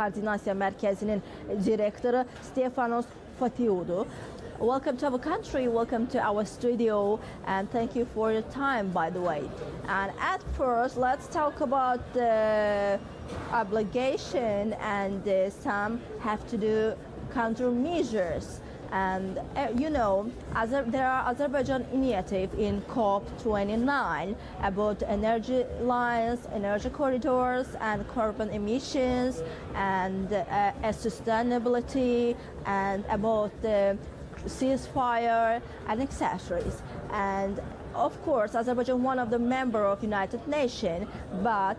Koordinasya Merkezi'nin direktörü Stefanos Fotiou'du. Welcome to our country, welcome to our studio, and thank you for your time, by the way. And at first, let's talk about the obligation and some have to do countermeasures. And you know, there are Azerbaijan initiative in COP29 about energy lines, energy corridors, and carbon emissions, and sustainability, and about the ceasefire and accessories. And of course, Azerbaijan one of the member of United Nations, but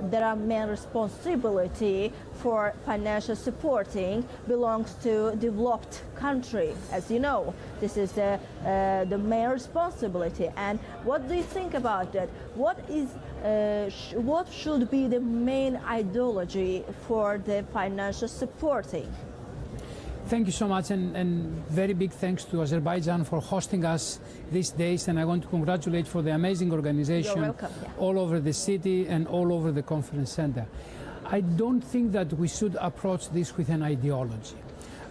there are main responsibility for financial supporting belongs to developed country. As you know, this is the main responsibility. And what do you think about that? What should be the main ideology for the financial supporting? Thank you so much, and very big thanks to Azerbaijan for hosting us these days, and I want to congratulate for the amazing organization. You're welcome, yeah. All over the city and all over the conference center. I don't think that we should approach this with an ideology.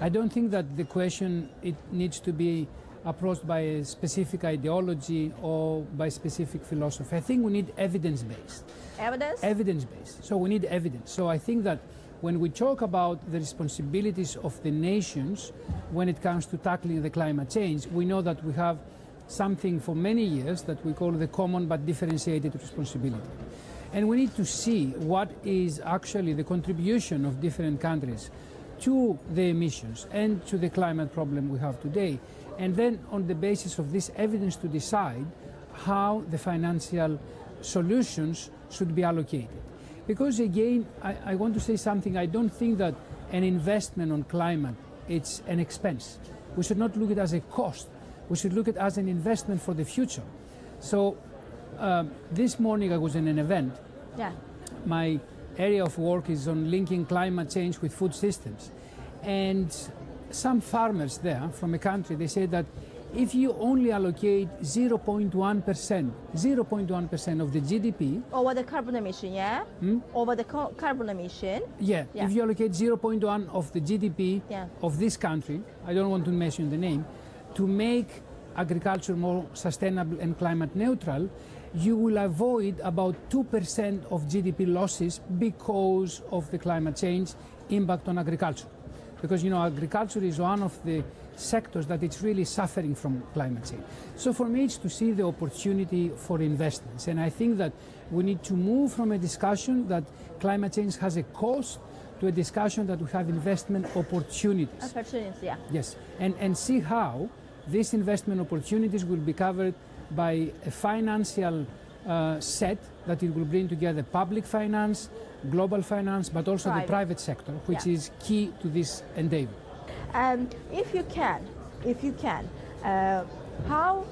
I don't think that the question it needs to be approached by a specific ideology or by specific philosophy. I think we need evidence-based. Evidence? Evidence-based. So we need evidence. So I think that when we talk about the responsibilities of the nations when it comes to tackling the climate change, we know that we have something for many years that we call the common but differentiated responsibility. And we need to see what is actually the contribution of different countries to the emissions and to the climate problem we have today. And then on the basis of this evidence to decide how the financial solutions should be allocated. Because again, I want to say something, I don't think that an investment on climate, it's an expense. We should not look at it as a cost. We should look at it as an investment for the future. So this morning I was in an event. Yeah. My area of work is on linking climate change with food systems. And some farmers there from a country, they say that if you only allocate 0.1% of the GDP... Over the carbon emission, yeah? Over the carbon emission? Yeah. If you allocate 0.1 of the GDP of this country, I don't want to mention the name, to make agriculture more sustainable and climate neutral, you will avoid about 2% of GDP losses because of the climate change impact on agriculture. Because, you know, agriculture is one of the sectors that it's really suffering from climate change. So for me, it's to see the opportunity for investments. And I think that we need to move from a discussion that climate change has a cost to a discussion that we have investment opportunities. Opportunities, yeah. Yes, and see how these investment opportunities will be covered by a financial set that it will bring together public finance, global finance, but also the private sector, which is key to this endeavor. If you can, how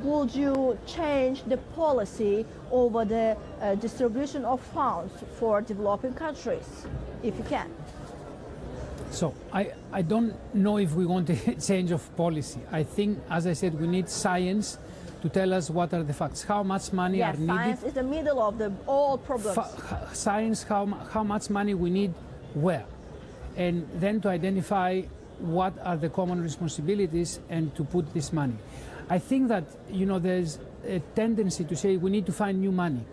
would you change the policy over the distribution of funds for developing countries, if you can? So I don't know if we want a change of policy. I think, as I said, we need science to tell us what are the facts, how much money are needed. Science is the middle of all problems. Science, how much money we need where, and then to identify what are the common responsibilities and to put this money. I think that, you know, there's a tendency to say we need to find new money.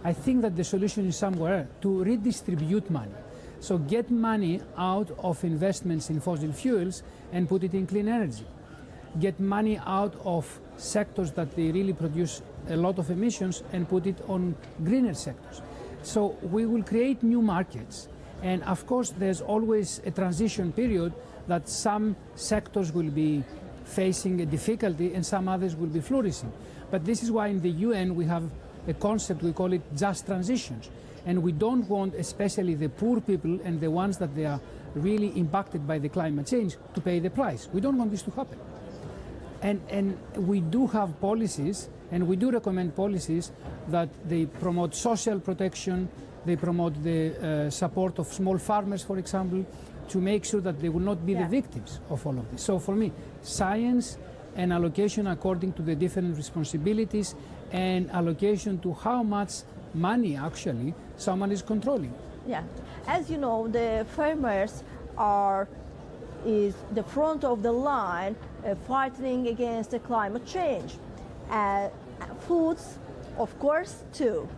I think that the solution is somewhere to redistribute money. So get money out of investments in fossil fuels and put it in clean energy. Get money out of sectors that they really produce a lot of emissions and put it on greener sectors. So we will create new markets. And of course, there's always a transition period that some sectors will be facing a difficulty and some others will be flourishing. But this is why in the UN we have a concept, we call it just transitions. And we don't want especially the poor people and the ones that they are really impacted by the climate change to pay the price. We don't want this to happen. And we do have policies, and we do recommend policies that they promote social protection, they promote the support of small farmers, for example, to make sure that they will not be the victims of all of this. So for me, science and allocation according to the different responsibilities and allocation to how much money actually someone is controlling. Yeah. As you know, the farmers is the front of the line fighting against the climate change. Foods, of course, too.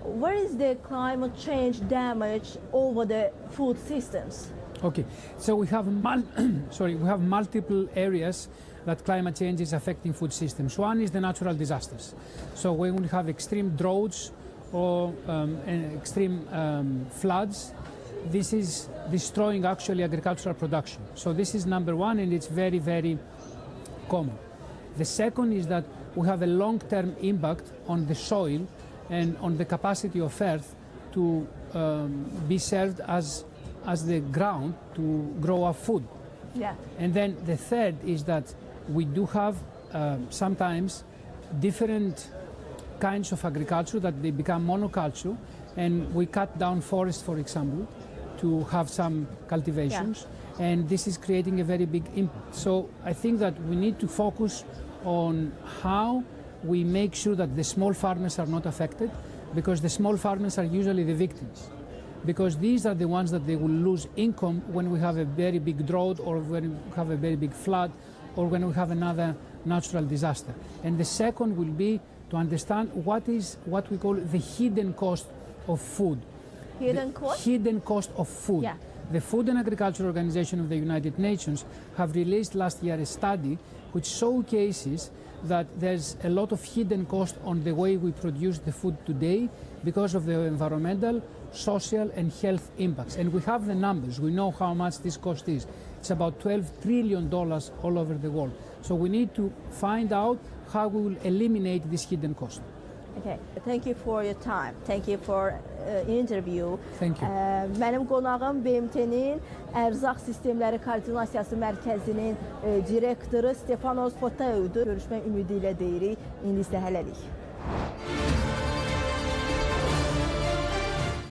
Where is the climate change damage over the food systems? Okay, so we have multiple areas that climate change is affecting food systems. One is the natural disasters. So when we have extreme droughts or extreme floods, this is destroying actually agricultural production. So this is number one, and it's very, very common. The second is that we have a long-term impact on the soil and on the capacity of earth to be served as the ground to grow our food. Yeah. And then the third is that we do have sometimes different kinds of agriculture that they become monoculture, and we cut down forests, for example, to have some cultivations, and this is creating a very big impact. So I think that we need to focus on how we make sure that the small farmers are not affected, because the small farmers are usually the victims, because these are the ones that they will lose income when we have a very big drought, or when we have a very big flood, or when we have another natural disaster. And the second will be to understand what we call the hidden cost of food. Hidden cost? Hidden cost of food. Yeah. The Food and Agriculture Organization of the United Nations have released last year a study which showcases that there's a lot of hidden cost on the way we produce the food today because of the environmental, social and health impacts. And we have the numbers. We know how much this cost is. It's about $12 trillion all over the world. So we need to find out how we will eliminate this hidden cost. Okay. Thank you for your time. Thank you for interview. Thank you. Mənim qonağım BMT-nin Ərzaq Sistemləri Koordinasiyası Mərkəzinin direktoru Stefanos Fotiou'dur. Görüşmək ümidi ilə deyirik. İndi isə hələlik.